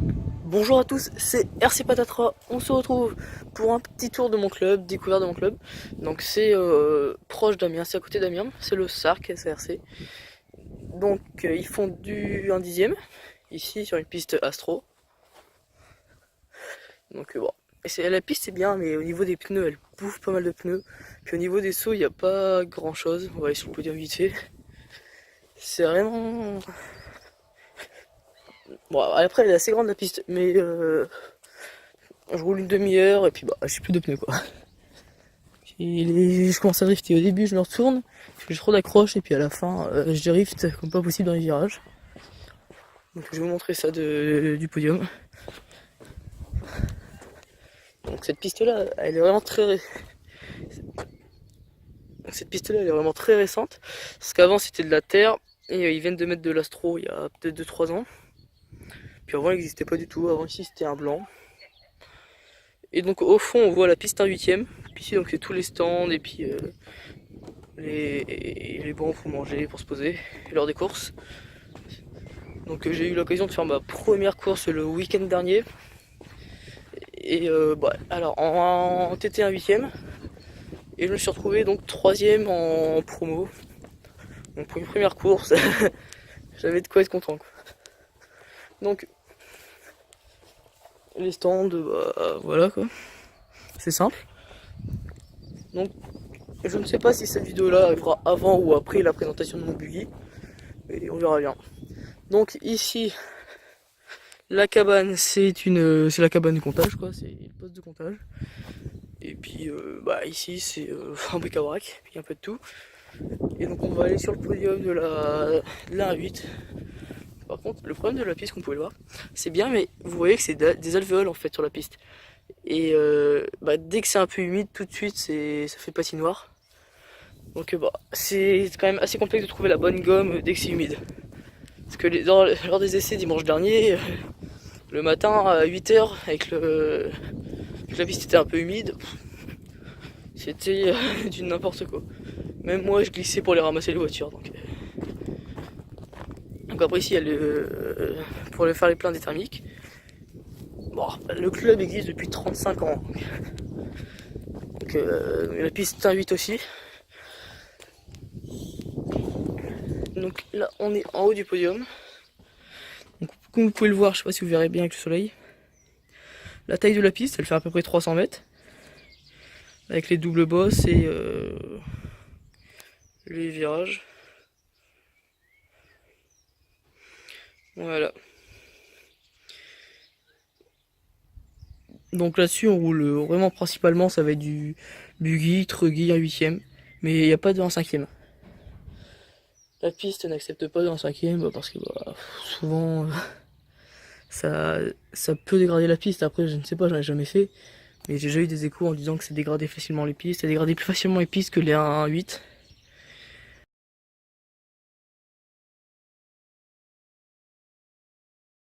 Bonjour à tous, c'est RC Patatra. On se retrouve pour un petit tour de mon club, découverte de mon club. Donc c'est proche d'Amiens, c'est à côté d'Amiens, c'est le SARC SRC. Donc ils font du 1/10 ici sur une piste Astro. Donc bon, la piste c'est bien, mais au niveau des pneus, elle bouffe pas mal de pneus. Puis au niveau des sauts, il n'y a pas grand chose. On va aller sur le podium vite fait. C'est vraiment bon. Après, elle est assez grande la piste, mais je roule une demi-heure et puis bah j'ai plus de pneus quoi. Je commence à drifter. Au début, je me retourne, j'ai trop d'accroche, et puis à la fin, je drift comme pas possible dans les virages. Donc, je vais vous montrer ça du podium. Donc, cette piste-là, elle est vraiment cette piste-là, elle est vraiment très récente. Parce qu'avant, c'était de la terre, et ils viennent de mettre de l'astro il y a peut-être 2-3 ans. Puis avant, elle n'existait pas du tout. Avant, ici, c'était un blanc. Et donc, au fond, on voit la piste 1/8. Puis ici, donc, c'est tous les stands, et puis les bancs pour manger, pour se poser, lors des courses. Donc j'ai eu l'occasion de faire ma première course le week-end dernier. Et alors en TT 1/8. Et je me suis retrouvé donc 3ème en promo. Donc pour une première course, j'avais de quoi être content quoi. Donc les stands, voilà quoi. C'est simple. Donc je ne sais pas si cette vidéo là arrivera avant ou après la présentation de mon buggy. Et on verra bien. Donc ici, la cabane, c'est la cabane de comptage quoi, c'est le poste de comptage. Et puis ici c'est un bric-à-brac, il y a un peu de tout. Et donc on va aller sur le podium de la 1/8. Par contre, le problème de la piste, qu'on pouvait le voir, c'est bien, mais vous voyez que c'est des alvéoles en fait sur la piste. Et dès que c'est un peu humide, tout de suite ça fait patinoire. Donc c'est quand même assez complexe de trouver la bonne gomme dès que c'est humide. Parce que lors des essais dimanche dernier, le matin à 8h, la piste était un peu humide, c'était du n'importe quoi. Même moi je glissais pour aller ramasser les voitures. Donc après ici il y a pour aller faire les pleins des thermiques. Bon, le club existe depuis 35 ans. Donc la piste 1/8 aussi. Donc là on est en haut du podium. Donc comme vous pouvez le voir, je sais pas si vous verrez bien avec le soleil. La taille de la piste, elle fait à peu près 300 mètres. Avec les doubles bosses et les virages. Voilà. Donc là-dessus, on roule vraiment principalement, ça va être du buggy, truggy, un 8ème. Mais il n'y a pas de 1/5ème. La piste n'accepte pas de 1/5ème parce que souvent ça, ça peut dégrader la piste. Après, je ne sais pas, j'en ai jamais fait. Mais j'ai déjà eu des échos en disant que ça dégradait facilement les pistes. Ça dégradait plus facilement les pistes que les 1/8.